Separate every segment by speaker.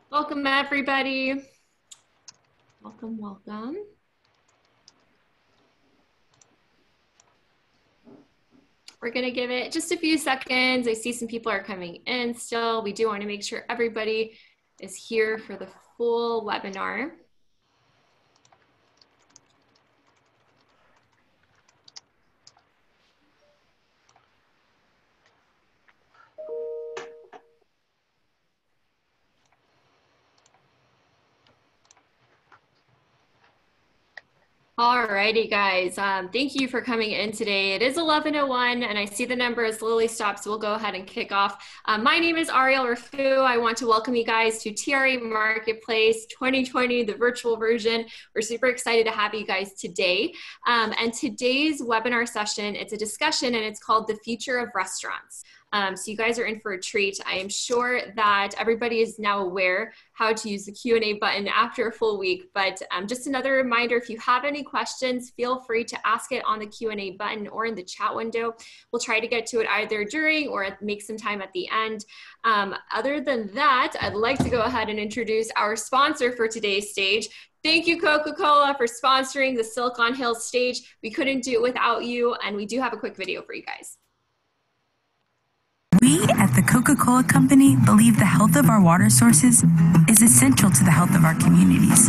Speaker 1: Welcome, everybody. Welcome, welcome. We're going to give it just a few seconds. I see some people are coming in still. We do want to make sure everybody is here for the full webinar. Alrighty, guys. Thank you for coming in today. It is 11:01, and I see the number is Lily stopped, so we'll go ahead and kick off. My name is Ariel Rafu. I want to welcome you guys to TRA Marketplace 2020, the virtual version. We're super excited to have you guys today. And today's webinar session, it's a discussion, and it's called The Future of Restaurants. So you guys are in for a treat. I am sure that everybody is now aware how to use the Q&A button after a full week, but just another reminder, if you have any questions, feel free to ask it on the Q&A button or in the chat window. We'll try to get to it either during or make some time at the end. Other than that, I'd like to go ahead and introduce our sponsor for today's stage. Thank you, Coca-Cola, for sponsoring the Silicon Hills stage. We couldn't do it without you, and we do have a quick video for you guys.
Speaker 2: We at the Coca-Cola Company believe the health of our water sources is essential to the health of our communities,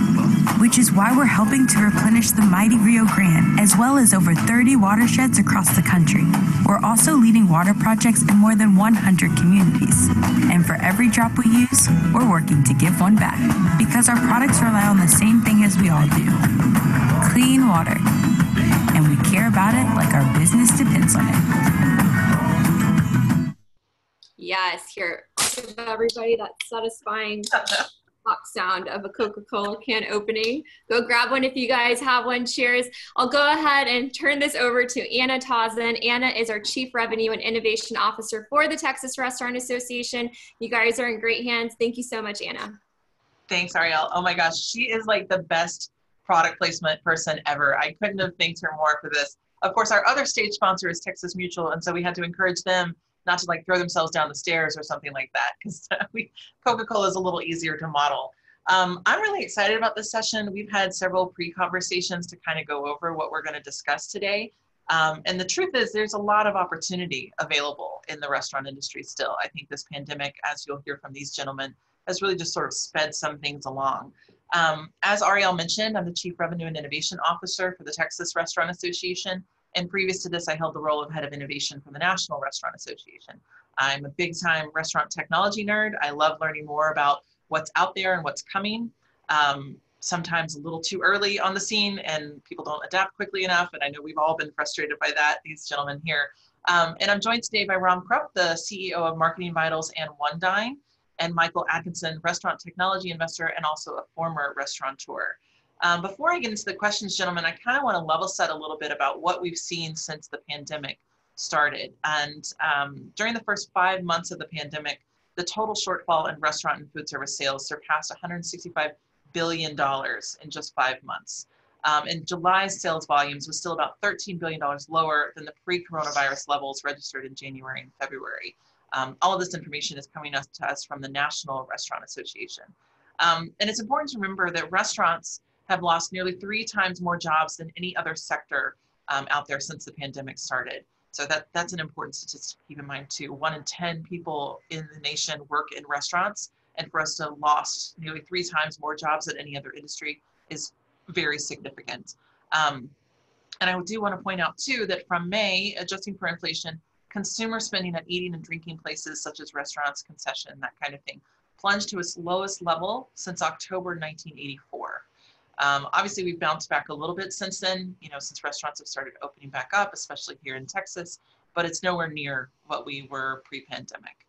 Speaker 2: which is why we're helping to replenish the mighty Rio Grande, as well as over 30 watersheds across the country. We're also leading water projects in more than 100 communities. And for every drop we use, we're working to give one back, because our products rely on the same thing as we all do: clean water. And we care about it like our business depends on it.
Speaker 1: Yes, here, give everybody that satisfying pop sound of a Coca-Cola can opening. Go grab one if you guys have one. Cheers. I'll go ahead and turn this over to Anna Tauzin. Anna is our Chief Revenue and Innovation Officer for the Texas Restaurant Association. You guys are in great hands. Thank you so much, Anna.
Speaker 3: Thanks, Ariel. Oh my gosh, she is like the best product placement person ever. I couldn't have thanked her more for this. Of course, our other stage sponsor is Texas Mutual, and so we had to encourage them not to like throw themselves down the stairs or something like that, because Coca-Cola is a little easier to model. I'm really excited about this session. We've had several pre-conversations to kind of go over what we're going to discuss today. And the truth is there's a lot of opportunity available in the restaurant industry still. I think this pandemic, as you'll hear from these gentlemen, has really just sort of sped some things along. As Ariel mentioned, I'm the Chief Revenue and Innovation Officer for the Texas Restaurant Association. And previous to this, I held the role of Head of Innovation for the National Restaurant Association. I'm a big-time restaurant technology nerd. I love learning more about what's out there and what's coming. Sometimes a little too early on the scene and people don't adapt quickly enough. And I know we've all been frustrated by that, these gentlemen here. And I'm joined today by Rom Krupp, the CEO of Marketing Vitals and OneDine, and Michael Atkinson, restaurant technology investor and also a former restaurateur. Before I get into the questions, gentlemen, I kind of want to level set a little bit about what we've seen since the pandemic started. And during the first 5 months of the pandemic, the total shortfall in restaurant and food service sales surpassed $165 billion in just 5 months. In July's sales volumes was still about $13 billion lower than the pre-coronavirus levels registered in January and February. All of this information is coming to us from the National Restaurant Association. And it's important to remember that restaurants have lost nearly 3 times more jobs than any other sector out there since the pandemic started. So that's an important statistic to keep in mind too. 1 in 10 people in the nation work in restaurants, and for us to have lost nearly 3 times more jobs than any other industry is very significant. And I do want to point out too that from May, adjusting for inflation, consumer spending at eating and drinking places such as restaurants, concession, that kind of thing, plunged to its lowest level since October 1984. Obviously, we've bounced back a little bit since then, since restaurants have started opening back up, especially here in Texas, but it's nowhere near what we were pre-pandemic.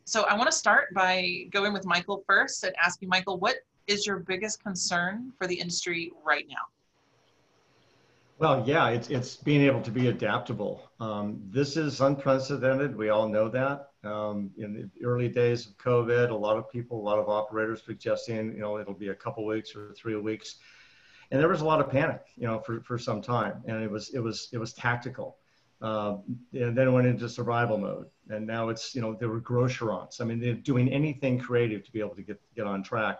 Speaker 3: So I want to start by going with Michael first and asking Michael, what is your biggest concern for the industry right now?
Speaker 4: Well, yeah, it's being able to be adaptable. This is unprecedented. We all know that. In the early days of COVID, a lot of operators suggesting, it'll be a couple weeks or 3 weeks. And there was a lot of panic, for some time. And it was tactical. And then it went into survival mode. And now it's, there were grocerants. I mean, they're doing anything creative to be able to get on track.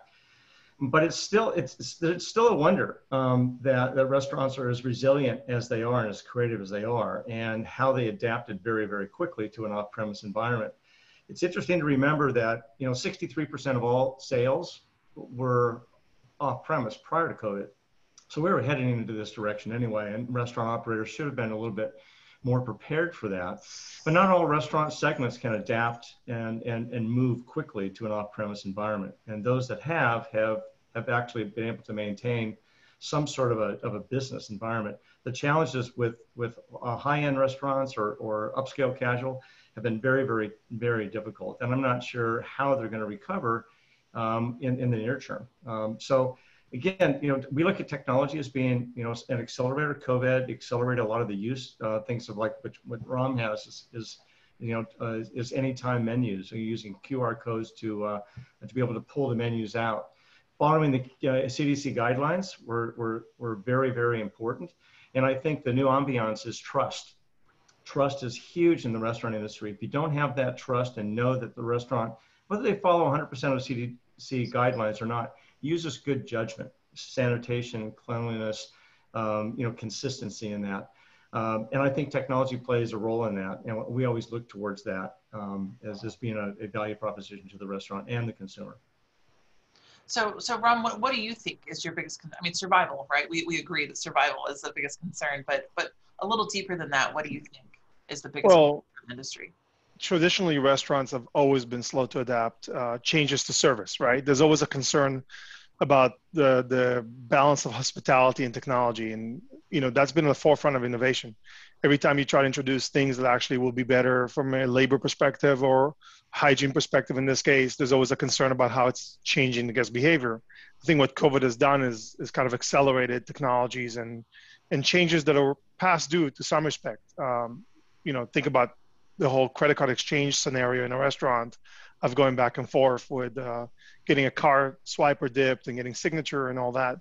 Speaker 4: But it's still a wonder that restaurants are as resilient as they are and as creative as they are, and how they adapted very, very quickly to an off-premise environment. It's interesting to remember that 63% of all sales were off-premise prior to COVID. So we were heading into this direction anyway, and restaurant operators should have been a little bit more prepared for that. But not all restaurant segments can adapt and move quickly to an off-premise environment. And those that have actually been able to maintain some sort of a business environment. The challenges with high-end restaurants or upscale casual have been very, very, very difficult. And I'm not sure how they're going to recover in the near term. So again, we look at technology as being, an accelerator. COVID accelerated a lot of the use, things of like what Rom has is anytime menus. So you're using QR codes to be able to pull the menus out. Following the CDC guidelines were very, very important. And I think the new ambiance is trust. Trust is huge in the restaurant industry. If you don't have that trust and know that the restaurant, whether they follow 100% of CDC guidelines or not, uses good judgment, sanitation, cleanliness, consistency in that. And I think technology plays a role in that. And we always look towards that as being a value proposition to the restaurant and the consumer.
Speaker 3: So Rom, what do you think is your biggest, survival, right? We agree that survival is the biggest concern, but a little deeper than that, what do you think is the biggest industry?
Speaker 5: Traditionally, restaurants have always been slow to adapt changes to service, right? There's always a concern about the balance of hospitality and technology. And, that's been at the forefront of innovation. Every time you try to introduce things that actually will be better from a labor perspective or hygiene perspective, in this case, there's always a concern about how it's changing the guest behavior. I think what COVID has done is kind of accelerated technologies and changes that are past due to some respect. Think about the whole credit card exchange scenario in a restaurant of going back and forth with getting a card swipe or dipped and getting signature and all that.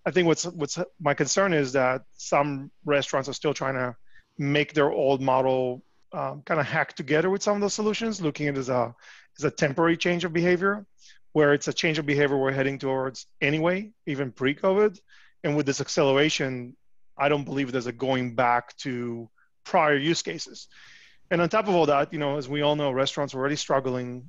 Speaker 5: I think what's my concern is that some restaurants are still trying to make their old model kind of hack together with some of those solutions, looking at it as a temporary change of behavior, where it's a change of behavior we're heading towards anyway, even pre-COVID. And with this acceleration, I don't believe there's a going back to prior use cases. And on top of all that, as we all know, restaurants are already struggling.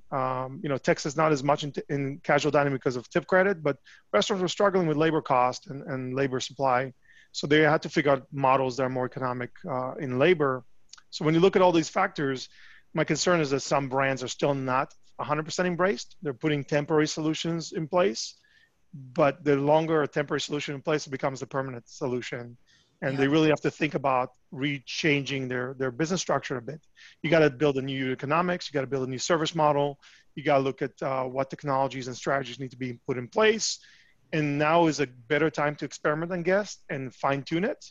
Speaker 5: Texas not as much in casual dining because of tip credit, but restaurants were struggling with labor cost and labor supply. So they had to figure out models that are more economic in labor. So when you look at all these factors, my concern is that some brands are still not 100% embraced. They're putting temporary solutions in place, but the longer a temporary solution in place, it becomes the permanent solution. And they really have to think about rechanging their business structure a bit. You got to build a new economics. You got to build a new service model. You got to look at what technologies and strategies need to be put in place. And now is a better time to experiment and guess and fine tune it,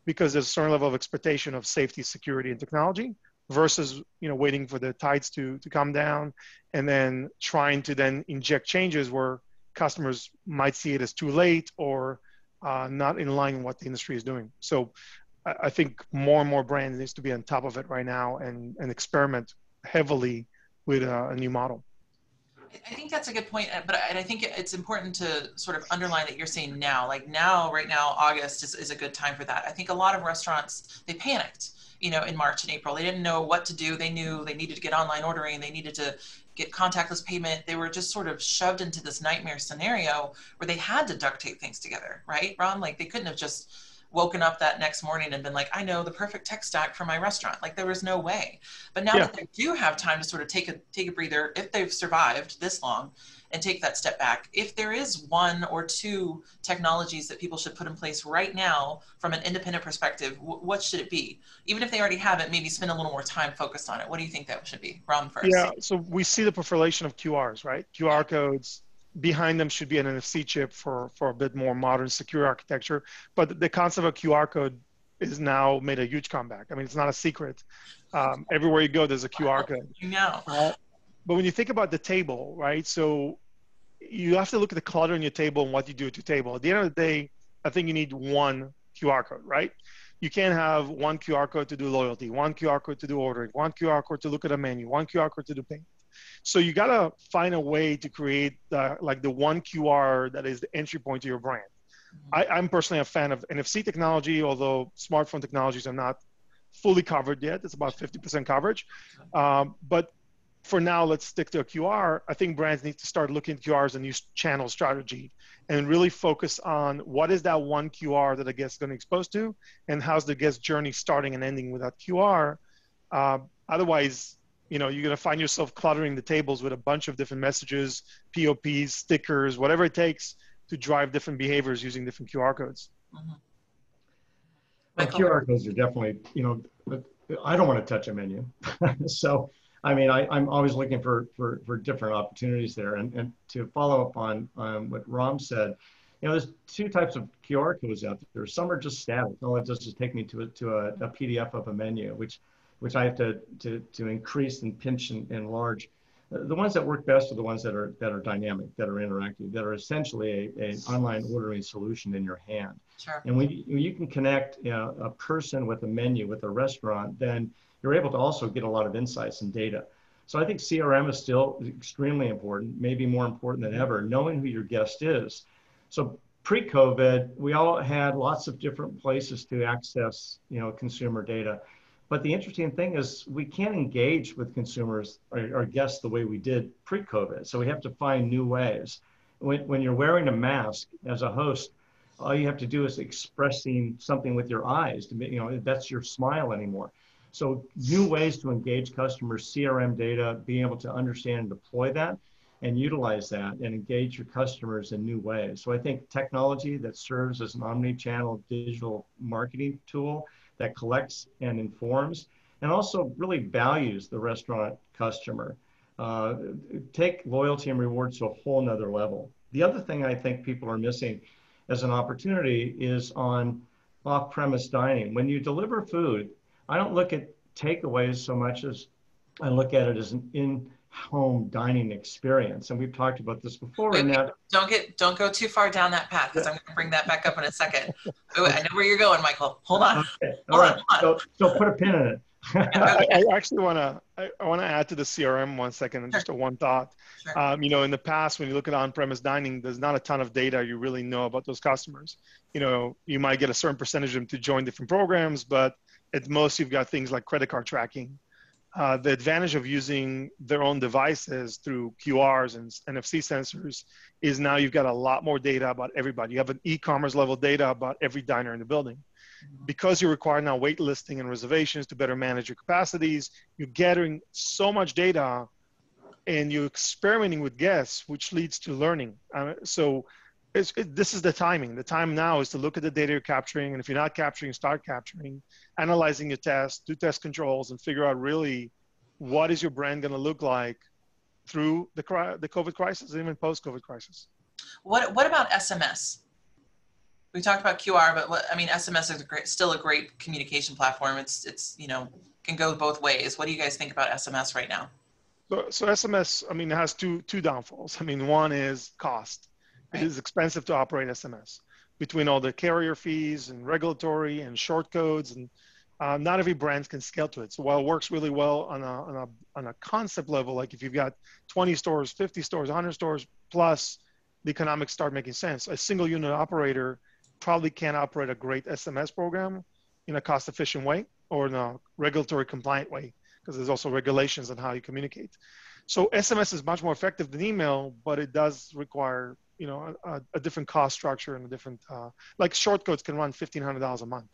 Speaker 5: because there's a certain level of expectation of safety, security, and technology versus waiting for the tides to come down and then trying to then inject changes where customers might see it as too late or not in line with what the industry is doing. So I think more and more brands needs to be on top of it right now and experiment heavily with a new model.
Speaker 3: I think that's a good point, but I think it's important to sort of underline that you're saying now, right now, August is a good time for that. I think a lot of restaurants, they panicked, in March and April. They didn't know what to do. They knew they needed to get online ordering. They needed to get contactless payment. They were just sort of shoved into this nightmare scenario where they had to duct tape things together, right, Ron? Like they couldn't have just woken up that next morning and been like, I know the perfect tech stack for my restaurant. Like there was no way. But now that they do have time to sort of take a breather, if they've survived this long and take that step back, if there is one or two technologies that people should put in place right now from an independent perspective, what should it be? Even if they already have it, maybe spend a little more time focused on it. What do you think that should be? Ron first.
Speaker 5: Yeah, so we see the proliferation of QRs, right? QR codes. Behind them should be an NFC chip for a bit more modern, secure architecture. But the concept of QR code is now made a huge comeback. I mean, it's not a secret. Everywhere you go, there's a QR code. But when you think about the table, right? So you have to look at the clutter in your table and what you do at your table. At the end of the day, I think you need one QR code, right? you can't have one QR code to do loyalty, one QR code to do ordering, one QR code to look at a menu, one QR code to do payment. So you got to find a way to create like the one QR that is the entry point to your brand. I'm personally a fan of NFC technology, although smartphone technologies are not fully covered yet. It's about 50% coverage. But for now, let's stick to a QR. I think brands need to start looking at QR as a new channel strategy and really focus on what is that one QR that a guest is going to expose to, and how's the guest journey starting and ending with that QR. Otherwise, you're going to find yourself cluttering the tables with a bunch of different messages, POPs, stickers, whatever it takes to drive different behaviors using different QR codes.
Speaker 3: Mm-hmm.
Speaker 4: Well, QR codes are definitely, I don't want to touch a menu. So, I mean, I'm always looking for different opportunities there. And to follow up on what Rom said, there's two types of QR codes out there. Some are just static. All it does is take me to a PDF of a menu, which I have to increase and pinch and enlarge. The ones that work best are the ones that are dynamic, that are interactive, that are essentially an online ordering solution in your hand.
Speaker 3: Sure.
Speaker 4: And when you can connect a person with a menu, with a restaurant, then you're able to also get a lot of insights and data. So I think CRM is still extremely important, maybe more important than ever, knowing who your guest is. So pre-COVID, we all had lots of different places to access, consumer data. But the interesting thing is we can't engage with consumers or guests the way we did pre-COVID. So we have to find new ways. When you're wearing a mask as a host, all you have to do is expressing something with your eyes. That's your smile anymore. So new ways to engage customers, CRM data, being able to understand and deploy that and utilize that and engage your customers in new ways. So I think technology that serves as an omni-channel digital marketing tool that collects and informs, and also really values the restaurant customer. Take loyalty and rewards to a whole nother level. The other thing I think people are missing as an opportunity is on off-premise dining. When you deliver food, I don't look at takeaways so much as I look at it as an in-home dining experience. And we've talked about this before.
Speaker 3: Wait, don't go too far down that path, because I'm going to bring that back up in a second. I know where you're going, Michael. Hold on.
Speaker 4: Okay. All right. So put a pin in it.
Speaker 5: I actually want to add to the CRM 1 second, and just one thought.
Speaker 3: Sure.
Speaker 5: In the past, when you look at on-premise dining, there's not a ton of data you really know about those customers. You might get a certain percentage of them to join different programs, but at most you've got things like credit card tracking. The advantage of using their own devices through QRs and NFC sensors is now you've got a lot more data about everybody. You have an e-commerce level data about every diner in the building. Because you require now wait listing and reservations to better manage your capacities, you're gathering so much data and you're experimenting with guests, which leads to learning. So this is the timing. The time now is to look at the data you're capturing, and if you're not capturing, start capturing, analyzing your tests, do test controls, and figure out really what is your brand going to look like through the COVID crisis, and even post-COVID crisis.
Speaker 3: What about SMS? We talked about QR, but SMS is still a great communication platform. It's can go both ways. What do you guys think about SMS right now?
Speaker 5: So SMS, it has two downfalls. One is cost. Right. It is expensive to operate SMS between all the carrier fees and regulatory and short codes, and not every brand can scale to it. So while it works really well on a concept level, like if you've got 20 stores, 50 stores, 100 stores plus, the economics start making sense. A single unit operator probably can't operate a great SMS program in a cost efficient way or in a regulatory compliant way, because there's also regulations on how you communicate. So SMS is much more effective than email, but it does require a different cost structure and a different, like short codes can run $1,500 a month.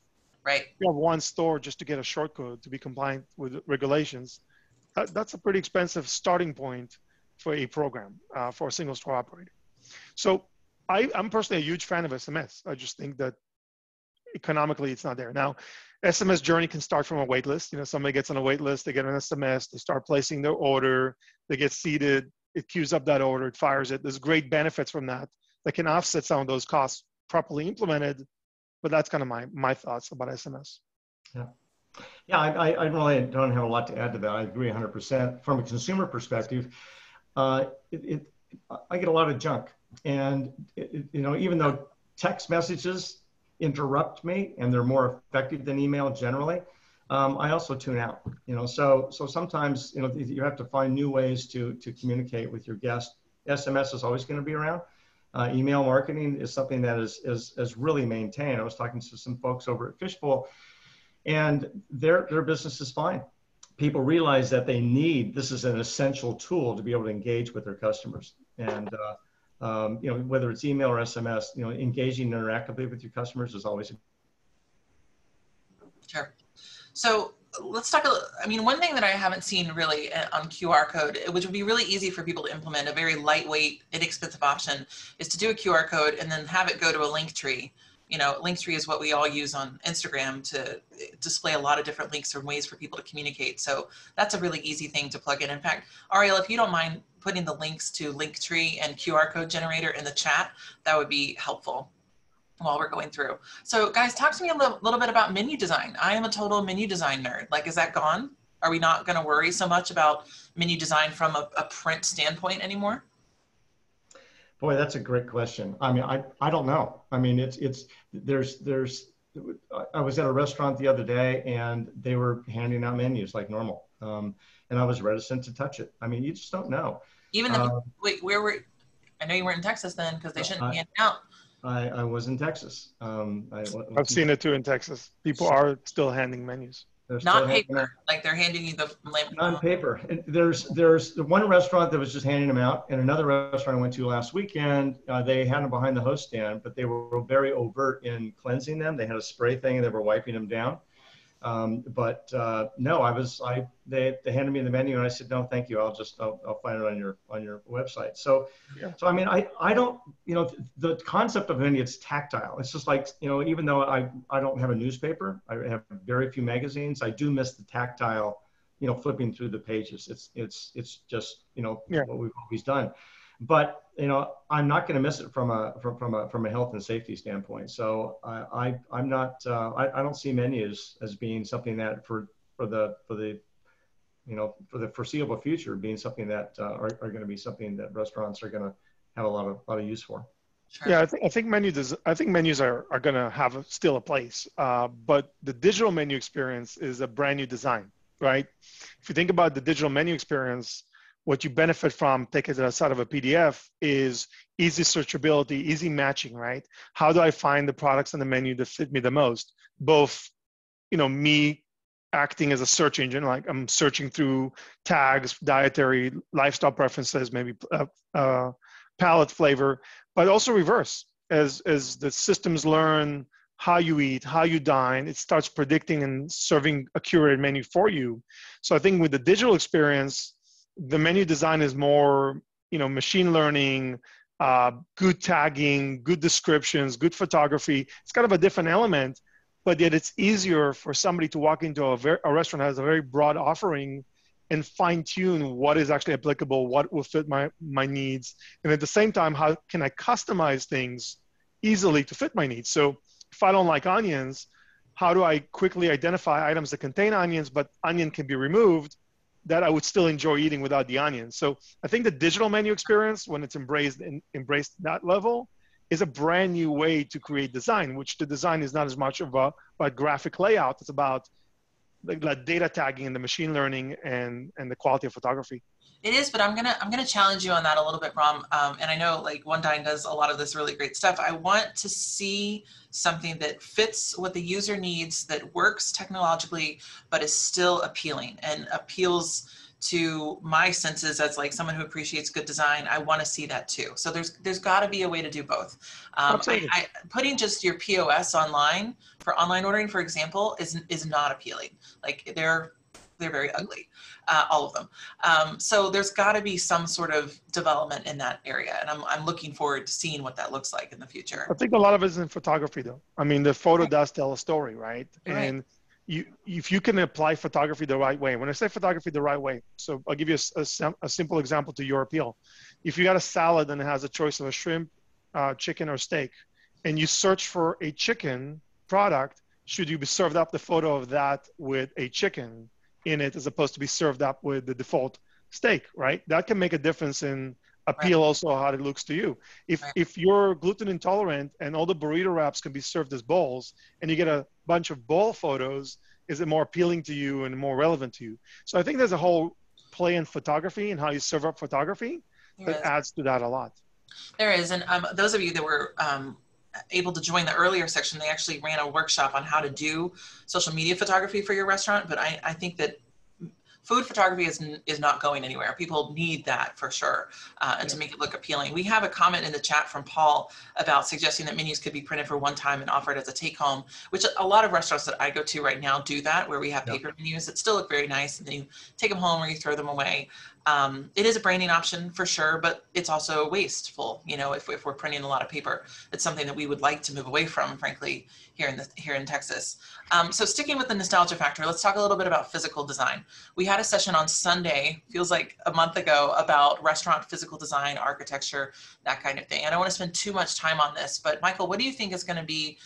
Speaker 3: Right.
Speaker 5: If you have one store just to get a short code to be compliant with regulations, that's a pretty expensive starting point for a program, for a single store operator. So I'm personally a huge fan of SMS. I just think that economically it's not there. Now, SMS journey can start from a wait list. Somebody gets on a wait list, they get an SMS, they start placing their order, they get seated, it queues up that order, it fires it. There's great benefits from that can offset some of those costs properly implemented, but that's kind of my thoughts about SMS.
Speaker 4: Yeah, I really don't have a lot to add to that. I agree 100%. From a consumer perspective, I get a lot of junk. And, even though text messages interrupt me and they're more effective than email generally, I also tune out. So sometimes you have to find new ways to communicate with your guest. SMS is always going to be around. Email marketing is something that is really maintained. I was talking to some folks over at Fishbowl, and their business is fine. People realize that this is an essential tool to be able to engage with their customers. And whether it's email or SMS, engaging interactively with your customers is always.
Speaker 3: Sure. So let's talk one thing that I haven't seen really on QR code, which would be really easy for people to implement, a very lightweight, inexpensive option, is to do a QR code and then have it go to a link tree. Linktree is what we all use on Instagram to display a lot of different links or ways for people to communicate. So that's a really easy thing to plug in. In fact, Ariel, if you don't mind putting the links to Linktree and QR code generator in the chat, that would be helpful while we're going through. So guys, talk to me a little bit about menu design. I am a total menu design nerd. Like, is that gone? Are we not going to worry so much about menu design from a print standpoint anymore?
Speaker 4: Boy, that's a great question. I don't know. I was at a restaurant the other day and they were handing out menus like normal. And I was reticent to touch it. You just don't know.
Speaker 3: Even wait, I know you weren't in Texas then, because they shouldn't be handing out.
Speaker 4: I was in Texas.
Speaker 5: I've seen it too in Texas. People are still handing menus.
Speaker 3: Not paper, like they're handing you the
Speaker 4: non-paper. There's one restaurant that was just handing them out, and another restaurant I went to last weekend, they had them behind the host stand, but they were very overt in cleansing them. They had a spray thing and they were wiping them down. No, they handed me the menu and I said, no, thank you. I'll find it on your website. So,
Speaker 5: yeah.
Speaker 4: So I don't, the concept of menu, it's tactile. It's just like, even though I don't have a newspaper, I have very few magazines. I do miss the tactile, flipping through the pages. It's just, what we've always done. But I'm not going to miss it from a health and safety standpoint. So I'm not. I don't see menus as being something that for the foreseeable future being something that are going to be something that restaurants are going to have a lot of use for.
Speaker 5: Sure. Yeah, I think menus are going to have still a place, but the digital menu experience is a brand new design, right? If you think about the digital menu experience, what you benefit from, take it outside of a PDF, is easy searchability, easy matching, right? How do I find the products on the menu that fit me the most? Both, me acting as a search engine, like I'm searching through tags, dietary, lifestyle preferences, maybe palate flavor, but also reverse. As the systems learn how you eat, how you dine, it starts predicting and serving a curated menu for you. So I think with the digital experience, the menu design is more, machine learning, good tagging, good descriptions, good photography. It's kind of a different element, but yet it's easier for somebody to walk into a restaurant that has a very broad offering and fine tune what is actually applicable, what will fit my needs. And at the same time, how can I customize things easily to fit my needs? So if I don't like onions, how do I quickly identify items that contain onions, but onion can be removed, that I would still enjoy eating without the onions? So I think the digital menu experience, when it's embraced that level, is a brand new way to create design, which the design is not as much of a graphic layout. It's about like data tagging and the machine learning and the quality of photography.
Speaker 3: It is, but I'm gonna challenge you on that a little bit, Rom. And I know like OneDine does a lot of this really great stuff. I want to see something that fits what the user needs, that works technologically, but is still appealing and appeals to my senses as like someone who appreciates good design. I want to see that too. So there's got to be a way to do both. Putting just your POS online for online ordering, for example, is not appealing. Like they're very ugly, all of them. So there's got to be some sort of development in that area, and I'm looking forward to seeing what that looks like in the future.
Speaker 5: I think a lot of it is in photography, though. The photo does tell a story, right?
Speaker 3: Right.
Speaker 5: And if you can apply photography the right way. When I say photography the right way, so I'll give you a simple example to your appeal. If you got a salad and it has a choice of a shrimp, chicken, or steak, and you search for a chicken product, should you be served up the photo of that with a chicken in it as opposed to be served up with the default steak, right? That can make a difference in appeal
Speaker 3: Right.
Speaker 5: also how it looks to you.
Speaker 3: Right.
Speaker 5: If you're gluten intolerant and all the burrito wraps can be served as bowls, and you get a bunch of bowl photos, is it more appealing to you and more relevant to you? So I think there's a whole play in photography and how you serve up photography
Speaker 3: There
Speaker 5: that
Speaker 3: is.
Speaker 5: adds to that a lot.
Speaker 3: There is. And those of you that were able to join the earlier section, they actually ran a workshop on how to do social media photography for your restaurant. But I think that food photography is not going anywhere. People need that for sure, and to make it look appealing. We have a comment in the chat from Paul about suggesting that menus could be printed for one time and offered as a take home, which a lot of restaurants that I go to right now do that, where we have paper menus that still look very nice, and then you take them home or you throw them away. It is a branding option for sure, but it's also wasteful. You know, if we're printing a lot of paper, it's something that we would like to move away from, frankly, here in Texas. So sticking with the nostalgia factor, let's talk a little bit about physical design. We had a session on Sunday, feels like a month ago, about restaurant physical design, architecture, that kind of thing. I don't want to spend too much time on this, but Michael, what do you think is going to be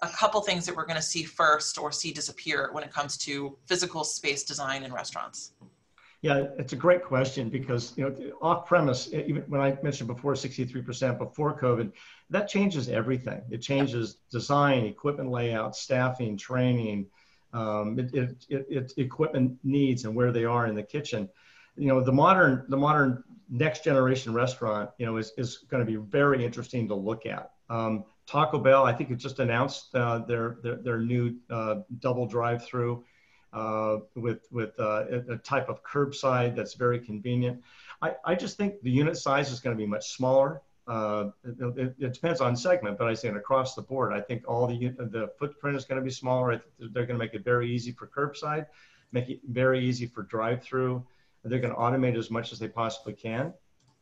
Speaker 3: a couple things that we're going to see first or see disappear when it comes to physical space design in restaurants?
Speaker 4: Yeah, it's a great question because, you know, off premise, even when I mentioned before 63% before COVID, that changes everything. It changes design, equipment layout, staffing, training, equipment needs and where they are in the kitchen. You know, the modern next generation restaurant, you know, is going to be very interesting to look at. Taco Bell, I think it just announced their new double drive-through. With a type of curbside that's very convenient. I just think the unit size is going to be much smaller. It depends on segment, but I say across the board, I think all the footprint is going to be smaller. They're going to make it very easy for curbside, make it very easy for drive-through. They're going to automate as much as they possibly can.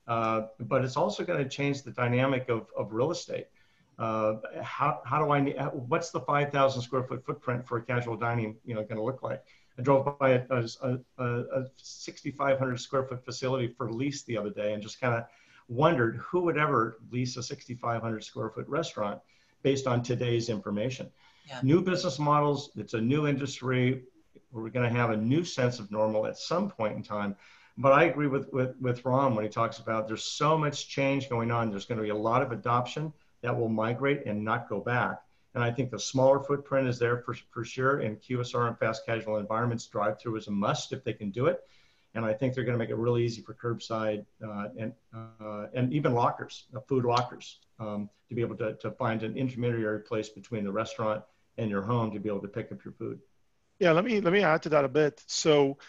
Speaker 4: But it's also going to change the dynamic of real estate. What's the 5,000 square foot footprint for a casual dining, you know, going to look like? I drove by a 6,500 square foot facility for lease the other day and just kind of wondered who would ever lease a 6,500 square foot restaurant based on today's information. Yeah. New business models, it's a new industry. We're going to have a new sense of normal at some point in time. But I agree with Rom when he talks about there's so much change going on. There's going to be a lot of adoption that will migrate and not go back. And I think the smaller footprint is there for sure. In QSR and fast casual environments, drive-through is a must if they can do it. And I think they're going to make it really easy for curbside and even lockers, food lockers, to be able to find an intermediary place between the restaurant and your home to be able to pick up your food.
Speaker 5: Yeah, let me add to that a bit. So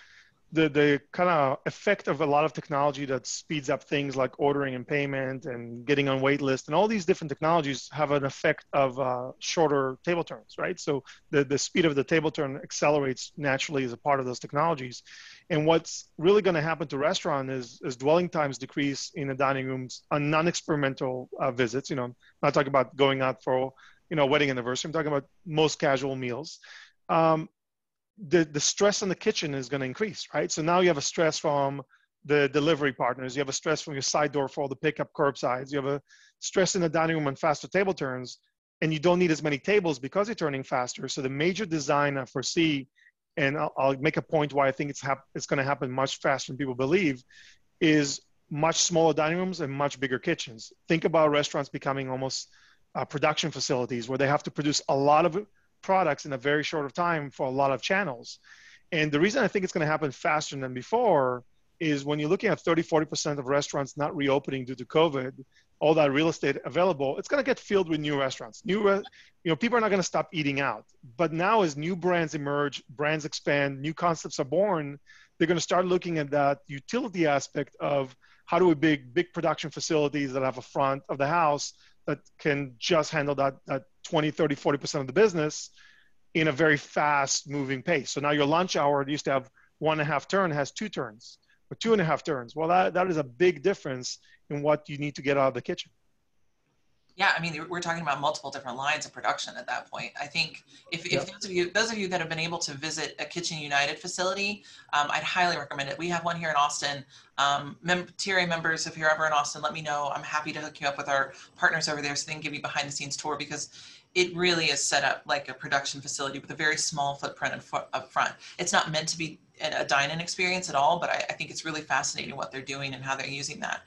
Speaker 5: the kind of effect of a lot of technology that speeds up things like ordering and payment and getting on wait list and all these different technologies have an effect of shorter table turns, right? So the speed of the table turn accelerates naturally as a part of those technologies. And what's really going to happen to restaurant is as dwelling times decrease in the dining rooms on non-experimental visits, you know, I'm not talking about going out for, you know, wedding anniversary, I'm talking about most casual meals. The stress in the kitchen is going to increase, right? So now you have a stress from the delivery partners. You have a stress from your side door for all the pickup curbsides. You have a stress in the dining room on faster table turns, and you don't need as many tables because you're turning faster. So the major design I foresee, and I'll make a point why I think it's going to happen much faster than people believe, is much smaller dining rooms and much bigger kitchens. Think about restaurants becoming almost production facilities where they have to produce a lot of products in a very short of time for a lot of channels. And the reason I think it's going to happen faster than before is when you're looking at 30-40% of restaurants not reopening due to COVID, all that real estate available, it's going to get filled with new restaurants. You know, people are not going to stop eating out. But now as new brands emerge, brands expand, new concepts are born, they're going to start looking at that utility aspect of how do we big production facilities that have a front of the house that can just handle that 20, 30, 40% of the business in a very fast moving pace. So now your lunch hour used to have 1.5 turn, has 2 turns or 2.5 turns. Well, that is a big difference in what you need to get out of the kitchen.
Speaker 3: Yeah, I mean, we're talking about multiple different lines of production at that point. I think if those of you that have been able to visit a Kitchen United facility, I'd highly recommend it. We have one here in Austin. TRA members, if you're ever in Austin, let me know. I'm happy to hook you up with our partners over there so they can give you behind the scenes tour, because it really is set up like a production facility with a very small footprint up front. It's not meant to be a dine-in experience at all, but I think it's really fascinating what they're doing and how they're using that.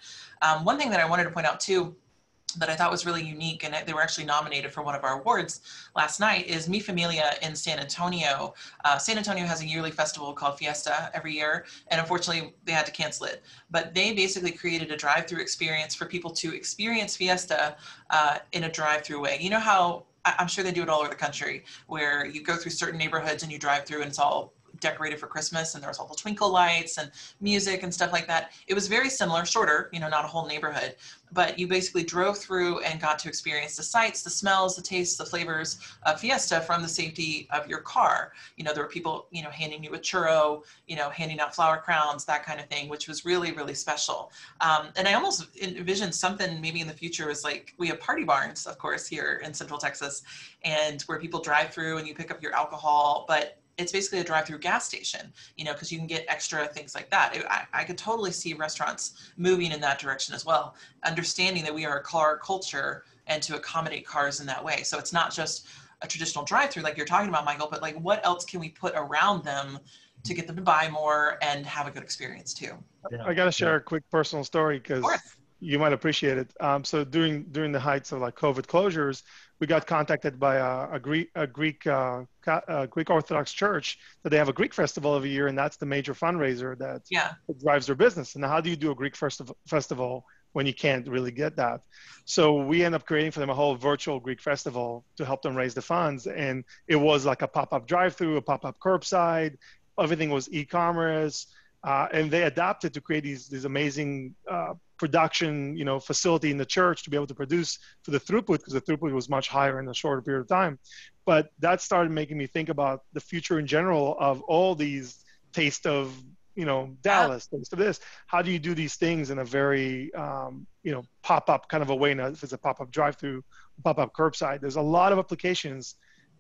Speaker 3: One thing that I wanted to point out too, that I thought was really unique, and they were actually nominated for one of our awards last night, is Mi Familia in San Antonio. San Antonio has a yearly festival called Fiesta every year, and unfortunately they had to cancel it. But they basically created a drive-through experience for people to experience Fiesta in a drive-through way. You know how, I'm sure they do it all over the country, where you go through certain neighborhoods and you drive through and it's all decorated for Christmas, and there was all the twinkle lights and music and stuff like that. It was very similar, shorter, you know, not a whole neighborhood, but you basically drove through and got to experience the sights, the smells, the tastes, the flavors of Fiesta from the safety of your car. You know, there were people, you know, handing you a churro, you know, handing out flower crowns, that kind of thing, which was really, really special. And I almost envisioned something maybe in the future is like, we have party barns, of course, here in Central Texas, and where people drive through and you pick up your alcohol, but it's basically a drive-through gas station, you know, because you can get extra things like that. I could totally see restaurants moving in that direction as well, understanding that we are a car culture and to accommodate cars in that way. So it's not just a traditional drive-through like you're talking about, Michael, but like what else can we put around them to get them to buy more and have a good experience too?
Speaker 5: I got to share a quick personal story because you might appreciate it. So during the heights of like COVID closures, we got contacted by a Greek Orthodox church that they have a Greek festival every year, and that's the major fundraiser that drives their business. And how do you do a Greek festival when you can't really get that? So we end up creating for them a whole virtual Greek festival to help them raise the funds. And it was like a pop-up drive-through, a pop-up curbside. Everything was e-commerce. And they adapted to create these amazing production, you know, facility in the church to be able to produce for the throughput, because the throughput was much higher in a shorter period of time. But that started making me think about the future in general of all these taste of, you know, Dallas, taste of this. How do you do these things in a very, you know, pop-up kind of a way? Now, if it's a pop-up drive-through, pop-up curbside, there's a lot of applications.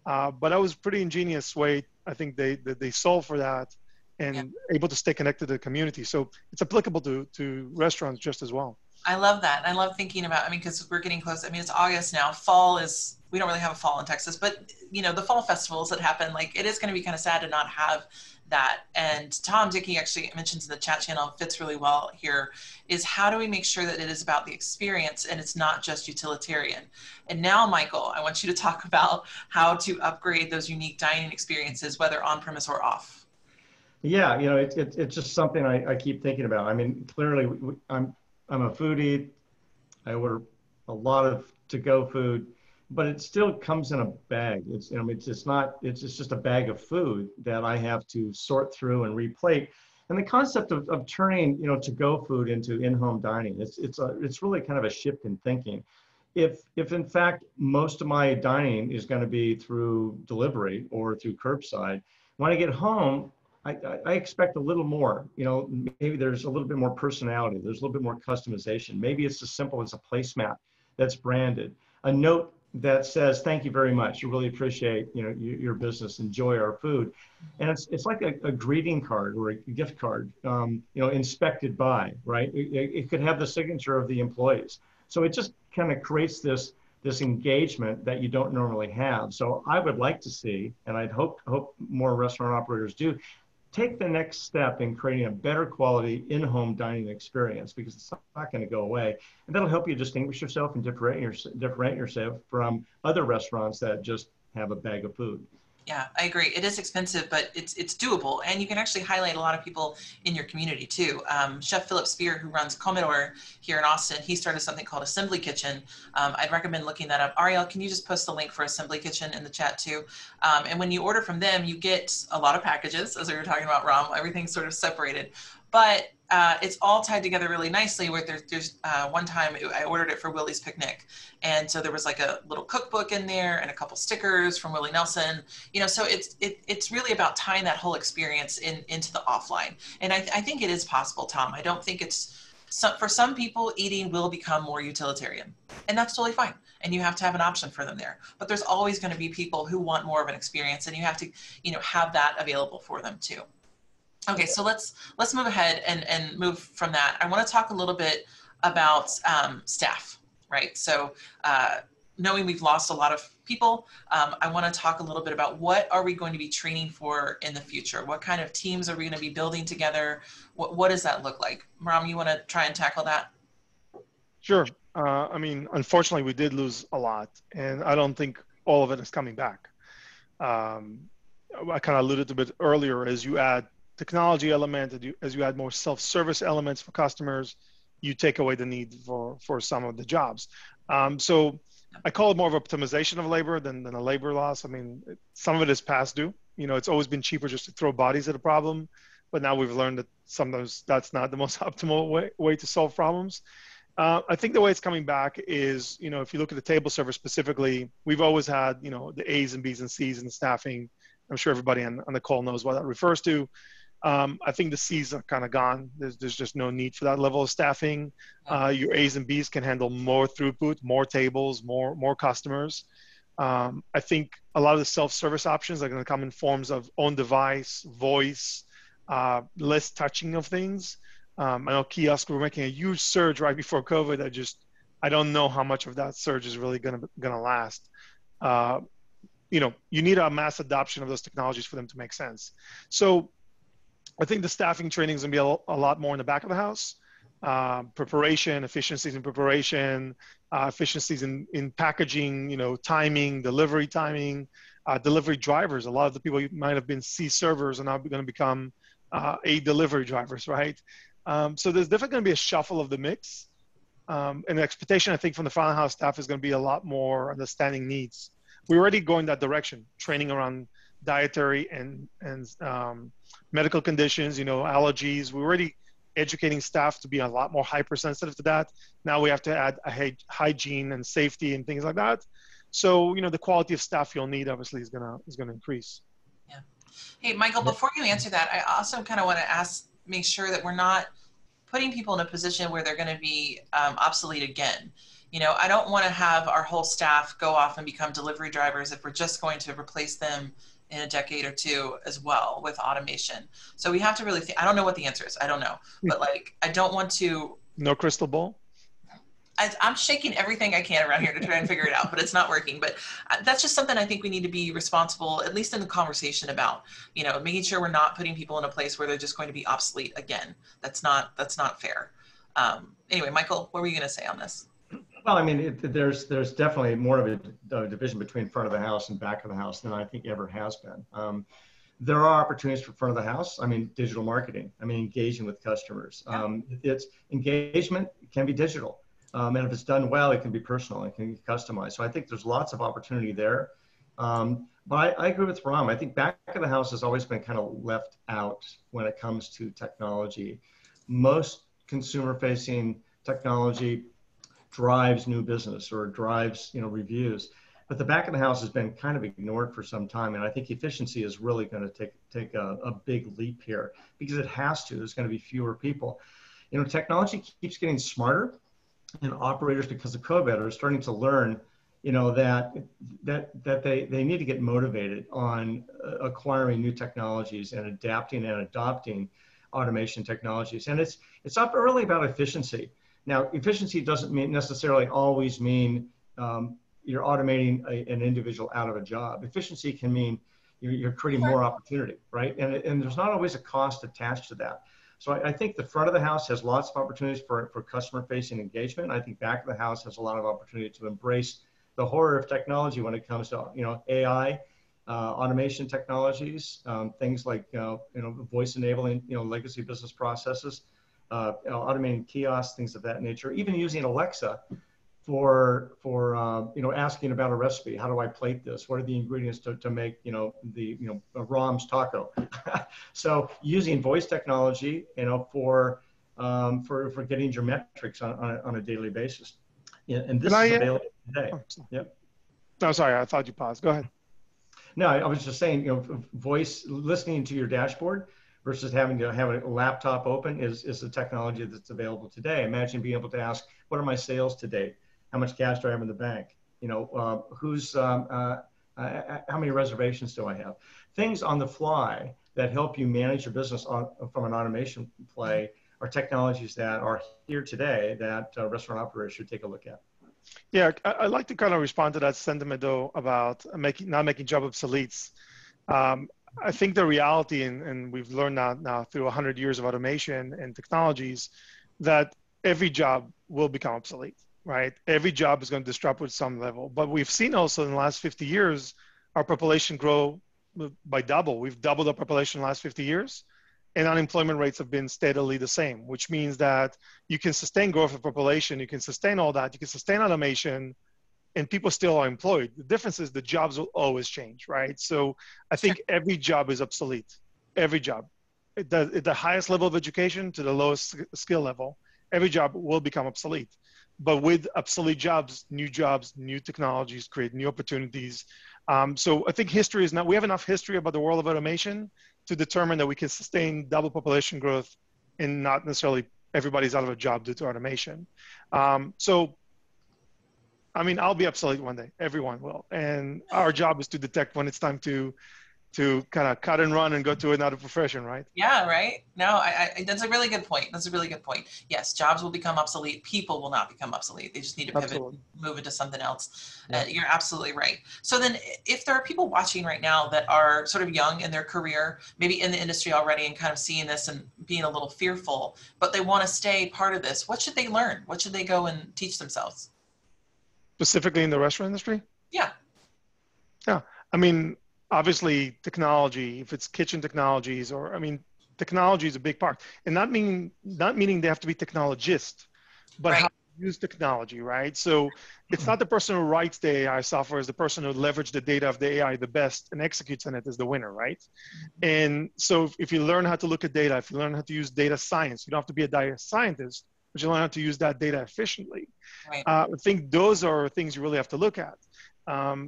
Speaker 5: But that was a pretty ingenious way. I think they solved for that, and able to stay connected to the community. So it's applicable to restaurants just as well.
Speaker 3: I love that. I love thinking about, I mean, because we're getting close. I mean, it's August now. Fall is, we don't really have a fall in Texas, but, you know, the fall festivals that happen, like, it is going to be kind of sad to not have that. And Tom Dickey actually mentions in the chat channel, fits really well here, is how do we make sure that it is about the experience and it's not just utilitarian? And now, Michael, I want you to talk about how to upgrade those unique dining experiences, whether on-premise or off.
Speaker 4: Yeah, you know, it's just something I keep thinking about. I mean, clearly, I'm a foodie. I order a lot of to-go food, but it still comes in a bag. It's, you know, it's just a bag of food that I have to sort through and replate. And the concept of turning, you know, to-go food into in-home dining, it's really kind of a shift in thinking. If in fact most of my dining is going to be through delivery or through curbside, when I get home, I expect a little more. You know, maybe there's a little bit more personality. There's a little bit more customization. Maybe it's as simple as a placemat that's branded, a note that says, "Thank you very much. I really appreciate, you know, your business. Enjoy our food." And it's like a greeting card or a gift card, you know, inspected by, right? It could have the signature of the employees. So it just kind of creates this engagement that you don't normally have. So I would like to see, and I'd hope more restaurant operators do, take the next step in creating a better quality in-home dining experience, because it's not going to go away. And that'll help you distinguish yourself and differentiate yourself from other restaurants that just have a bag of food.
Speaker 3: Yeah, I agree. It is expensive, but it's doable. And you can actually highlight a lot of people in your community too. Chef Philip Spear, who runs Commodore here in Austin, he started something called Assembly Kitchen. I'd recommend looking that up. Ariel, can you just post the link for Assembly Kitchen in the chat too? And when you order from them, you get a lot of packages, as we were talking about, Rom. Everything's sort of separated. But it's all tied together really nicely, where there's one time I ordered it for Willie's Picnic. And so there was like a little cookbook in there and a couple stickers from Willie Nelson, you know, so it's really about tying that whole experience into the offline. And I think it is possible, Tom. I don't think for some people, eating will become more utilitarian, and that's totally fine. And you have to have an option for them there. But there's always going to be people who want more of an experience, and you have to, you know, have that available for them too. Okay, so let's move ahead and move from that. I want to talk a little bit about staff, right? So knowing we've lost a lot of people, I want to talk a little bit about what are we going to be training for in the future? What kind of teams are we going to be building together? What does that look like? Rom, you want to try and tackle that?
Speaker 5: Sure. I mean, unfortunately, we did lose a lot, and I don't think all of it is coming back. Um, I kind of alluded to it earlier. As you add technology element, as you add more self-service elements for customers, you take away the need for some of the jobs. So I call it more of optimization of labor than a labor loss. I mean, some of it is past due. You know, it's always been cheaper just to throw bodies at a problem, but now we've learned that sometimes that's not the most optimal way to solve problems. I think the way it's coming back is, you know, if you look at the table service specifically, we've always had, you know, the A's and B's and C's and staffing. I'm sure everybody on the call knows what that refers to. I think the C's are kind of gone. There's just no need for that level of staffing. Your A's and B's can handle more throughput, more tables, more customers. I think a lot of the self-service options are going to come in forms of on-device, voice, less touching of things. I know kiosks were making a huge surge right before COVID. I don't know how much of that surge is really gonna last. You know, you need a mass adoption of those technologies for them to make sense. So I think the staffing training is gonna be a lot more in the back of the house. Preparation, efficiencies in preparation, efficiencies in packaging, you know, timing, delivery timing, delivery drivers. A lot of the people you might have been C servers are now gonna become A delivery drivers, right? So there's definitely going to be a shuffle of the mix. And the expectation, I think, from the front of house staff is going to be a lot more understanding needs. We're already going that direction, training around dietary and medical conditions, you know, allergies. We're already educating staff to be a lot more hypersensitive to that. Now we have to add a hygiene and safety and things like that. So, you know, the quality of staff you'll need obviously is gonna increase.
Speaker 3: Yeah. Hey, Michael, before you answer that, I also kind of want to make sure that we're not putting people in a position where they're going to be obsolete again. You know, I don't want to have our whole staff go off and become delivery drivers if we're just going to replace them in a decade or two as well with automation. So we have to really think, I don't know what the answer is. I don't know, but like, I don't want to.
Speaker 5: No crystal ball?
Speaker 3: I'm shaking everything I can around here to try and figure it out, but it's not working. But that's just something I think we need to be responsible, at least in the conversation about, you know, making sure we're not putting people in a place where they're just going to be obsolete again. That's not fair. Anyway, Michael, what were you going to say on this?
Speaker 4: Well, I mean, there's definitely more of a division between front of the house and back of the house than I think ever has been. There are opportunities for front of the house. I mean, digital marketing. I mean, engaging with customers. It's engagement can be digital. And if it's done well, it can be personal, it can be customized. So I think there's lots of opportunity there. But I agree with Rom. I think back of the house has always been kind of left out when it comes to technology. Most consumer-facing technology drives new business or drives, you know, reviews. But the back of the house has been kind of ignored for some time. And I think efficiency is really going to take a big leap here because it has to. There's going to be fewer people. You know, technology keeps getting smarter. And operators, because of COVID, are starting to learn, you know, that they need to get motivated on acquiring new technologies and adapting and adopting automation technologies. And it's not really about efficiency. Now, efficiency doesn't necessarily always mean you're automating an individual out of a job. Efficiency can mean you're creating more opportunity, right? And there's not always a cost attached to that. So I think the front of the house has lots of opportunities for customer-facing engagement. I think back of the house has a lot of opportunity to embrace the horror of technology when it comes to, you know, AI, automation technologies, things like you know, voice enabling, you know, legacy business processes, automating kiosks, things of that nature. Even using Alexa for you know, asking about a recipe. How do I plate this? What are the ingredients to make, you know, a Rom's taco? So using voice technology, you know, for getting your metrics on a daily basis. Yeah, and this is available today. Yep.
Speaker 5: No, sorry, I thought you paused. Go ahead.
Speaker 4: No, I was just saying, you know, voice listening to your dashboard versus having to have a laptop open is the technology that's available today. Imagine being able to ask, what are my sales today? How much cash do I have in the bank? You know, how many reservations do I have? Things on the fly that help you manage your business from an automation play are technologies that are here today that restaurant operators should take a look at.
Speaker 5: Yeah, I'd like to kind of respond to that sentiment though about not making job obsoletes. Um, I think the reality, and we've learned now through 100 years of automation and technologies, that every job will become obsolete, right? Every job is going to disrupt at some level. But we've seen also in the last 50 years, our population grow by double. We've doubled our population in the last 50 years, and unemployment rates have been steadily the same, which means that you can sustain growth of population, you can sustain all that, you can sustain automation, and people still are employed. The difference is the jobs will always change, right? So I think every job is obsolete, every job. At the highest level of education to the lowest skill level, every job will become obsolete. But with obsolete jobs, new technologies create new opportunities. So I think history is not, we have enough history about the world of automation to determine that we can sustain double population growth and not necessarily everybody's out of a job due to automation. So I mean, I'll be obsolete one day. Everyone will. And our job is to detect when it's time to kind of cut and run and go to another profession, right?
Speaker 3: Yeah, right. No, that's a really good point. That's a really good point. Yes, jobs will become obsolete. People will not become obsolete. They just need to pivot,
Speaker 5: Absolutely.
Speaker 3: move into something else.
Speaker 5: Yeah.
Speaker 3: You're absolutely right. So then if there are people watching right now that are sort of young in their career, maybe in the industry already and kind of seeing this and being a little fearful, but they want to stay part of this, what should they learn? What should they go and teach themselves?
Speaker 5: Specifically in the restaurant industry?
Speaker 3: Yeah.
Speaker 5: Yeah. I mean, obviously technology, if it's kitchen technologies or, I mean, technology is a big part. And not meaning they have to be technologists, but
Speaker 3: right.
Speaker 5: how to use technology, right? So it's not the person who writes the AI software, it's the person who leverages the data of the AI the best and executes on it is the winner, right? And so if you learn how to look at data, if you learn how to use data science, you don't have to be a data scientist, but you learn how to use that data efficiently.
Speaker 3: Right.
Speaker 5: I think those are things you really have to look at.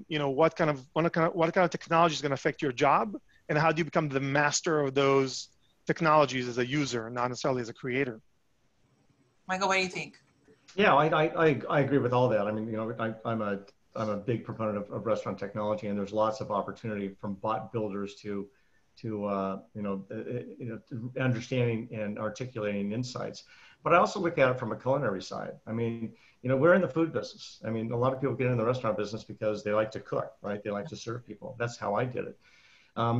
Speaker 5: You know, what kind of technology is going to affect your job, and how do you become the master of those technologies as a user, not necessarily as a creator?
Speaker 3: Michael, what do you think?
Speaker 4: Yeah, I agree with all that. I mean, you know, I'm a big proponent of restaurant technology, and there's lots of opportunity from bot builders to understanding and articulating insights. But I also look at it from a culinary side. I mean, you know, we're in the food business. I mean, a lot of people get in the restaurant business because they like to cook, right? They like to serve people. That's how I did it.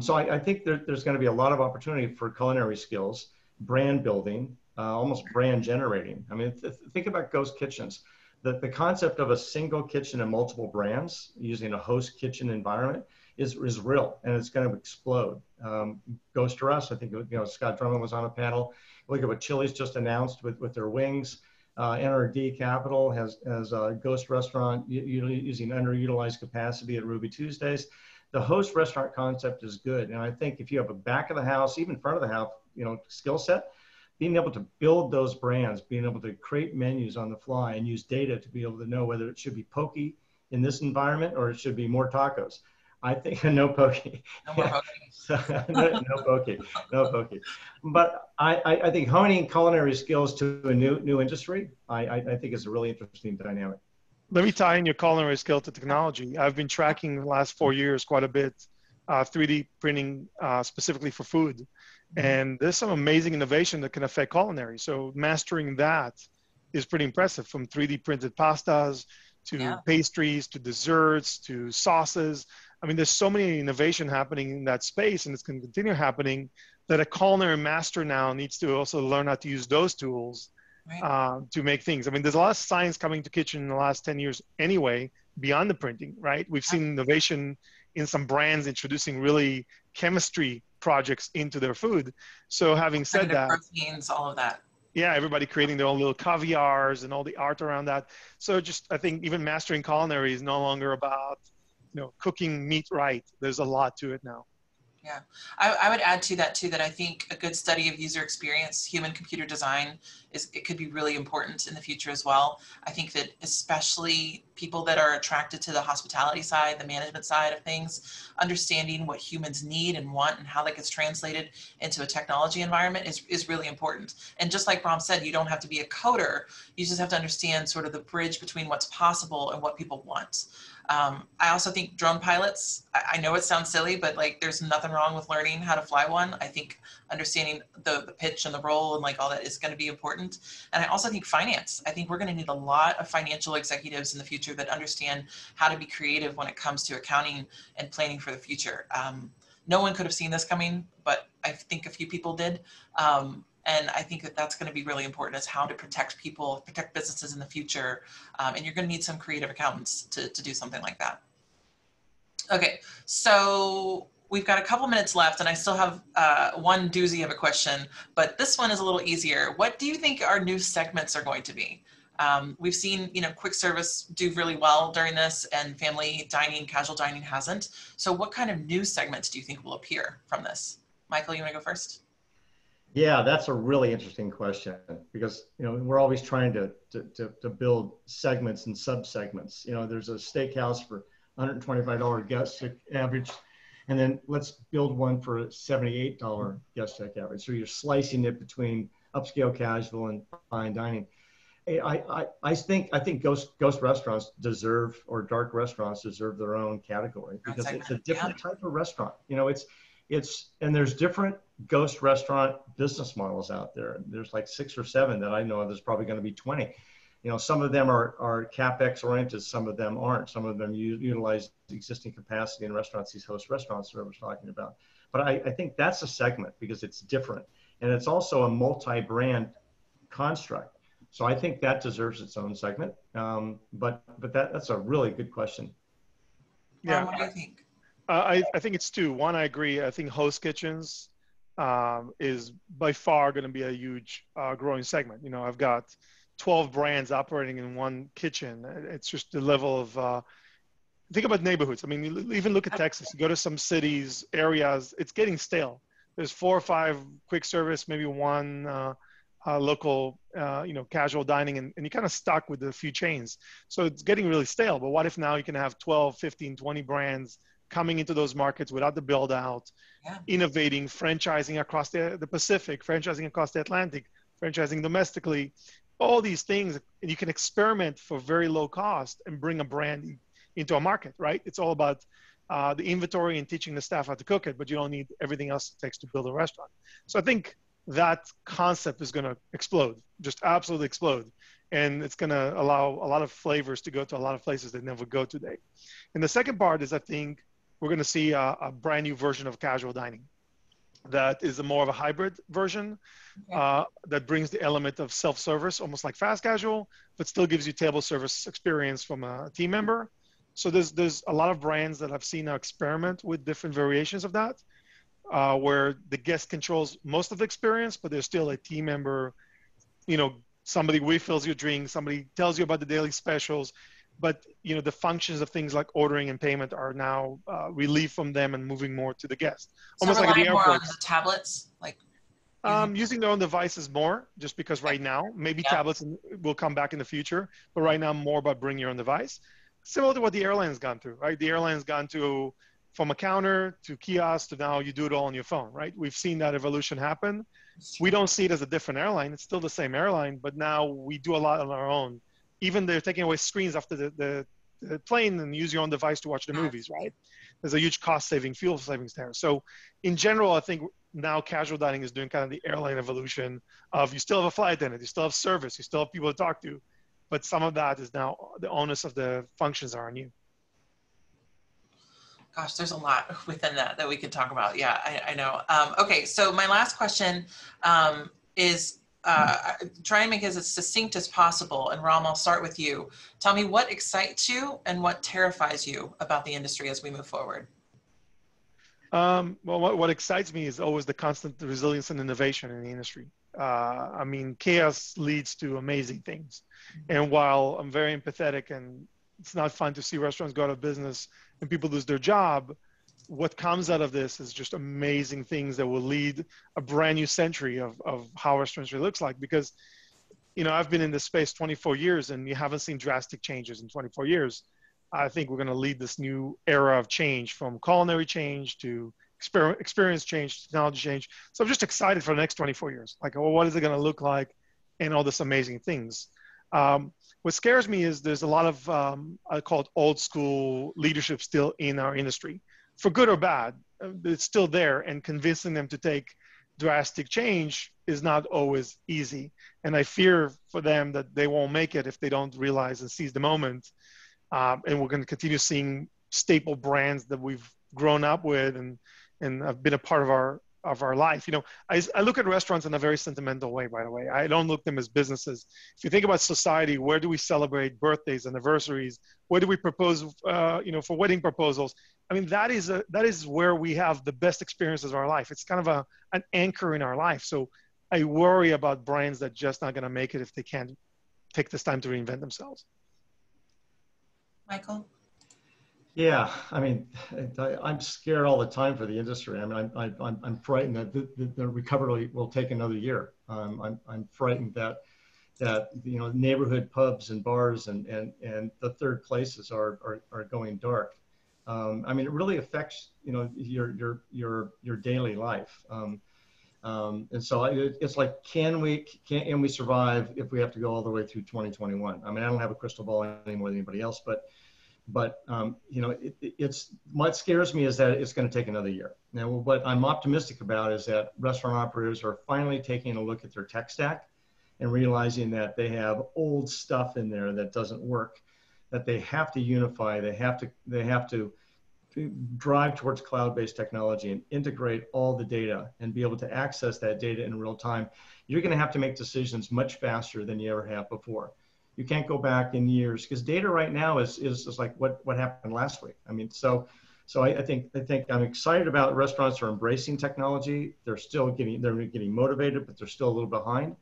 Speaker 4: So I think there's going to be a lot of opportunity for culinary skills, brand building, almost brand generating. I mean, think about ghost kitchens. The concept of a single kitchen and multiple brands using a host kitchen environment is real, and it's going to explode. Ghost to us, I think, you know, Scott Drummond was on a panel. Look at what Chili's just announced with their wings. NRD Capital has a ghost restaurant using underutilized capacity at Ruby Tuesdays. The host restaurant concept is good, and I think if you have a back of the house, even front of the house, you know, skill set, being able to build those brands, being able to create menus on the fly and use data to be able to know whether it should be poke in this environment or it should be more tacos. I think no poke.
Speaker 3: No more poke.
Speaker 4: no poke. But I think honing culinary skills to a new industry, I think is a really interesting dynamic.
Speaker 5: Let me tie in your culinary skill to technology. I've been tracking the last 4 years quite a bit, 3D printing specifically for food. And there's some amazing innovation that can affect culinary. So mastering that is pretty impressive, from 3D printed pastas to pastries, to desserts, to sauces. I mean, there's so many innovation happening in that space, and it's going to continue happening, that a culinary master now needs to also learn how to use those tools to make things. I mean, there's a lot of science coming to kitchen in the last 10 years anyway, beyond the printing, right? We've seen innovation in some brands introducing really chemistry projects into their food. So having said that,
Speaker 3: proteins, all of that.
Speaker 5: Yeah, everybody creating their own little caviars and all the art around that. So just, I think even mastering culinary is no longer about, you know, cooking meat right. There's a lot to it now.
Speaker 3: Yeah, I would add to that too, that I think a good study of user experience, human computer design, it could be really important in the future as well. I think that especially people that are attracted to the hospitality side, the management side of things, understanding what humans need and want and how that gets translated into a technology environment is really important. And just like Rom said, you don't have to be a coder, you just have to understand sort of the bridge between what's possible and what people want. I also think drone pilots, I know it sounds silly, but like there's nothing wrong with learning how to fly one. I think understanding the pitch and the role and like all that is going to be important. And I also think finance. I think we're going to need a lot of financial executives in the future that understand how to be creative when it comes to accounting and planning for the future. No one could have seen this coming, but I think a few people did. And I think that that's going to be really important, is how to protect people, protect businesses in the future. And you're going to need some creative accountants to do something like that. Okay, so we've got a couple minutes left, and I still have one doozy of a question, but this one is a little easier. What do you think our new segments are going to be? We've seen, quick service do really well during this, and family dining, casual dining hasn't. So what kind of new segments do you think will appear from this? Michael, you want to go first?
Speaker 4: Yeah, that's a really interesting question, because we're always trying to build segments and sub-segments. There's a steakhouse for $125 guest check average, and then let's build one for a $78 guest check average. So you're slicing it between upscale, casual, and fine dining. I think ghost restaurants deserve, or dark restaurants deserve, their own category, because it's a different type of restaurant. And there's different ghost restaurant business models out there. There's like 6 or 7 that I know of. There's probably going to be 20. Some of them are CapEx oriented, some of them aren't. Some of them utilize existing capacity in restaurants, these host restaurants that I was talking about. But I think that's a segment, because it's different. And it's also a multi-brand construct. So I think that deserves its own segment. But that's a really good question.
Speaker 3: Yeah. What do you think?
Speaker 5: I think it's 2. One, I agree. I think host kitchens is by far going to be a huge growing segment. I've got 12 brands operating in one kitchen. It's just the level of, think about neighborhoods. I mean, even look at Texas. You go to some cities, areas, it's getting stale. There's 4 or 5 quick service, maybe one local, casual dining, and you're kind of stuck with a few chains. So it's getting really stale. But what if now you can have 12, 15, 20 brands coming into those markets without the build out, innovating, franchising across the Pacific, franchising across the Atlantic, franchising domestically, all these things. And you can experiment for very low cost and bring a brand into a market, right? It's all about the inventory and teaching the staff how to cook it, but you don't need everything else it takes to build a restaurant. So I think that concept is going to explode, just absolutely explode. And it's going to allow a lot of flavors to go to a lot of places that never go today. And the second part is, I think we're going to see a brand new version of casual dining that is more of a hybrid version that brings the element of self-service, almost like fast casual, but still gives you table service experience from a team member. So there's a lot of brands that I've seen now experiment with different variations of that, where the guest controls most of the experience, but there's still a team member, somebody refills your drink, somebody tells you about the daily specials. But the functions of things like ordering and payment are now relieved from them and moving more to the guest.
Speaker 3: So
Speaker 5: almost like at the airport.
Speaker 3: More on the tablets, like
Speaker 5: using their own devices more, just because right now maybe tablets will come back in the future, but right now more about bring your own device. Similar to what the airline's gone through, right? The airline's gone to from a counter to kiosk to now you do it all on your phone, right? We've seen that evolution happen. We don't see it as a different airline. It's still the same airline, but now we do a lot on our own. Even they're taking away screens after the plane and use your own device to watch the movies, right? There's a huge cost saving, fuel savings there. So in general, I think now casual dining is doing kind of the airline evolution of, you still have a flight attendant, you still have service, you still have people to talk to, but some of that is now the onus of the functions are on you.
Speaker 3: Gosh, there's a lot within that we could talk about. Yeah, I know. Okay, so my last question is, try and make it as succinct as possible. And Rom, I'll start with you. Tell me what excites you and what terrifies you about the industry as we move forward.
Speaker 5: Well, what excites me is always the constant resilience and innovation in the industry. I mean, chaos leads to amazing things. And while I'm very empathetic and it's not fun to see restaurants go out of business and people lose their job, what comes out of this is just amazing things that will lead a brand new century of how restaurants really looks like. Because, I've been in this space 24 years and you haven't seen drastic changes in 24 years. I think we're going to lead this new era of change, from culinary change to experience change, technology change. So I'm just excited for the next 24 years. Like, well, what is it going to look like and all this amazing things? What scares me is there's a lot of, I call it old school leadership still in our industry, for good or bad. It's still there, and convincing them to take drastic change is not always easy. And I fear for them that they won't make it if they don't realize and seize the moment. And we're going to continue seeing staple brands that we've grown up with and have been a part of our life. You know, I look at restaurants in a very sentimental way, by the way. I don't look at them as businesses. If you think about society, where do we celebrate birthdays, anniversaries? Where do we propose, for wedding proposals? I mean, that is where we have the best experiences of our life. It's kind of an anchor in our life. So I worry about brands that just not going to make it if they can't take this time to reinvent themselves.
Speaker 3: Michael?
Speaker 4: Yeah, I mean, I'm scared all the time for the industry. I mean, I'm frightened that the recovery will take another year. I'm frightened that neighborhood pubs and bars and the third places are going dark. I mean, it really affects your daily life. And so it's like, can we survive if we have to go all the way through 2021? I mean, I don't have a crystal ball any more than anybody else, but it's what scares me is that it's going to take another year. Now, what I'm optimistic about is that restaurant operators are finally taking a look at their tech stack and realizing that they have old stuff in there that doesn't work, that they have to unify, they have to drive towards cloud-based technology and integrate all the data and be able to access that data in real time. You're going to have to make decisions much faster than you ever have before. You can't go back in years because data right now is like what happened last week. I mean, so I think I'm excited about restaurants are embracing technology. They're getting motivated, but they're still a little behind.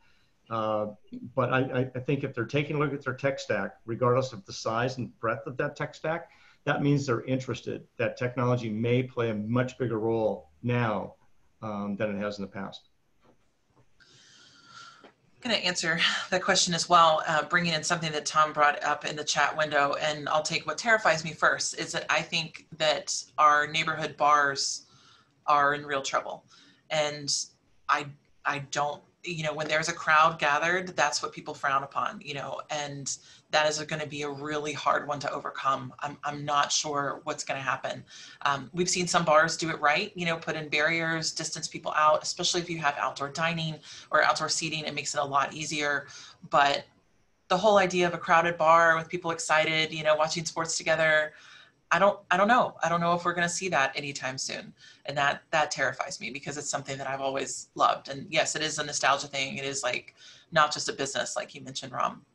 Speaker 4: But I think if they're taking a look at their tech stack, regardless of the size and breadth of that tech stack, that means they're interested that technology may play a much bigger role now than it has in the past.
Speaker 3: I'm going to answer that question as well, bringing in something that Tom brought up in the chat window, and I'll take what terrifies me first, is that I think that our neighborhood bars are in real trouble. And I don't, when there's a crowd gathered, that's what people frown upon, and that is going to be a really hard one to overcome. I'm not sure what's going to happen. We've seen some bars do it right, put in barriers, distance people out, especially if you have outdoor dining or outdoor seating, it makes it a lot easier. But the whole idea of a crowded bar with people excited, watching sports together, I don't know. I don't know if we're going to see that anytime soon. And that terrifies me because it's something that I've always loved. And yes, it is a nostalgia thing. It is like not just a business, like you mentioned, Rom.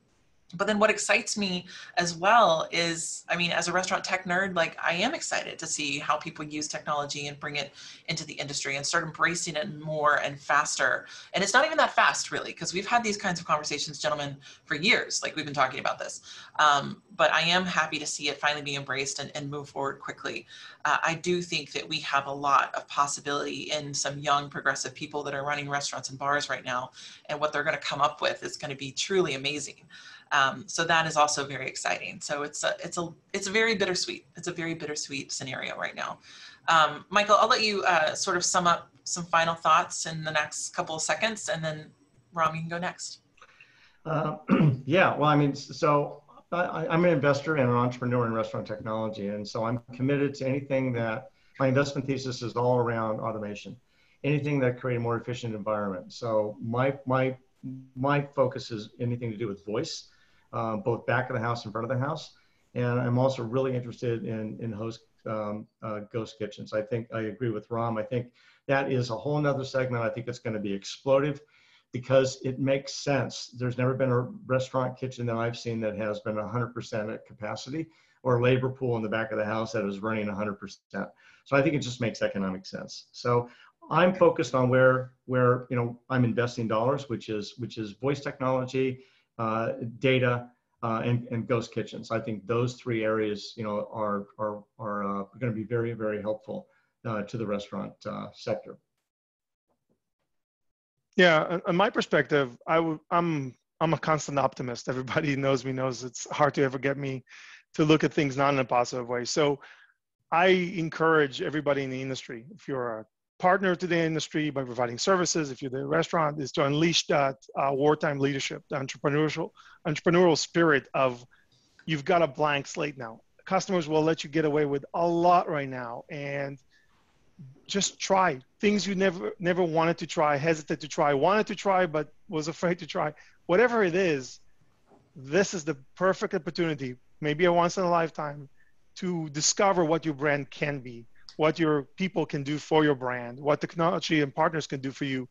Speaker 3: But then what excites me as well is, I mean, as a restaurant tech nerd, like I am excited to see how people use technology and bring it into the industry and start embracing it more and faster. And it's not even that fast really, because we've had these kinds of conversations, gentlemen, for years, like we've been talking about this. But I am happy to see it finally be embraced and move forward quickly. I do think that we have a lot of possibility in some young progressive people that are running restaurants and bars right now. And what they're going to come up with is going to be truly amazing. So that is also very exciting. So it's very bittersweet. It's a very bittersweet scenario right now. Michael, I'll let you sort of sum up some final thoughts in the next couple of seconds, and then Rom, you can go next.
Speaker 4: Yeah, well, I mean, so I'm an investor and an entrepreneur in restaurant technology, and so I'm committed to anything that my investment thesis is all around automation, anything that create a more efficient environment. So my focus is anything to do with voice. Both back of the house and front of the house. And I'm also really interested in host ghost kitchens. I think I agree with Rom. I think that is a whole nother segment. I think it's going to be explosive because it makes sense. There's never been a restaurant kitchen that I've seen that has been 100% at capacity or a labor pool in the back of the house that is running 100%. So I think it just makes economic sense. So I'm focused on where I'm investing dollars, which is voice technology, data, and ghost kitchens. I think those three areas, are going to be very, very helpful to the restaurant sector.
Speaker 5: Yeah, in my perspective, I'm a constant optimist. Everybody knows it's hard to ever get me to look at things not in a positive way. So I encourage everybody in the industry, if you're a partner to the industry by providing services. If you're the restaurant, is to unleash that wartime leadership, the entrepreneurial spirit of, you've got a blank slate now. Customers will let you get away with a lot right now, and just try things you never wanted to try, hesitate to try, wanted to try, but was afraid to try. Whatever it is, this is the perfect opportunity, maybe a once in a lifetime, to discover what your brand can be, what your people can do for your brand, what technology and partners can do for you.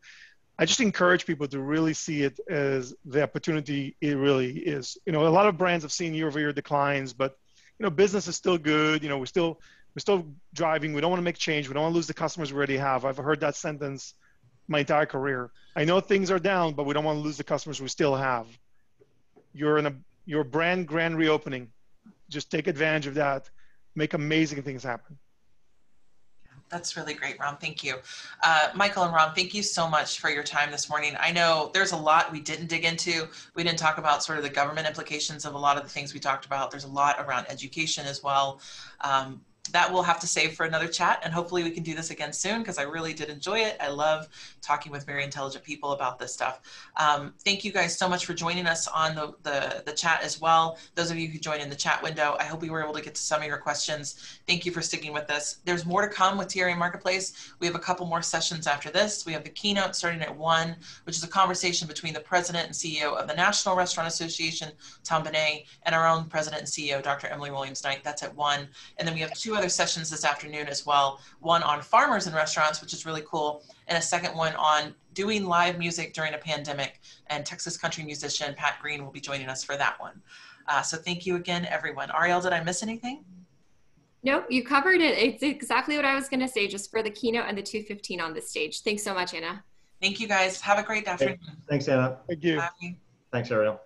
Speaker 5: I just encourage people to really see it as the opportunity it really is. You know, a lot of brands have seen year-over-year declines, but you know, business is still good. You know, we're still driving. We don't want to make change. We don't want to lose the customers we already have. I've heard that sentence my entire career. I know things are down, but we don't want to lose the customers we still have. Your brand grand reopening. Just take advantage of that. Make amazing things happen.
Speaker 3: That's really great, Rom. Thank you. Michael and Rom, thank you so much for your time this morning. I know there's a lot we didn't dig into. We didn't talk about sort of the government implications of a lot of the things we talked about. There's a lot around education as well. That we'll have to save for another chat, and hopefully we can do this again soon, because I really did enjoy it. I love talking with very intelligent people about this stuff. Thank you guys so much for joining us on the chat as well. Those of you who joined in the chat window, I hope we were able to get to some of your questions. Thank you for sticking with us. There's more to come with TRA Marketplace. We have a couple more sessions after this. We have the keynote starting at 1, which is a conversation between the president and CEO of the National Restaurant Association, Tom Benet, and our own president and CEO, Dr. Emily Williams-Knight. That's at 1. And then we have 2 other sessions this afternoon as well. One on farmers and restaurants, which is really cool, and a second one on doing live music during a pandemic. And Texas country musician Pat Green will be joining us for that one. So thank you again, everyone. Ariel, did I miss anything?
Speaker 1: Nope, you covered it. It's exactly what I was going to say, just for the keynote and the 2:15 on this stage. Thanks so much, Anna.
Speaker 3: Thank you, guys. Have a great afternoon.
Speaker 4: Thanks, Anna.
Speaker 5: Thank you.
Speaker 3: Bye.
Speaker 4: Thanks, Ariel.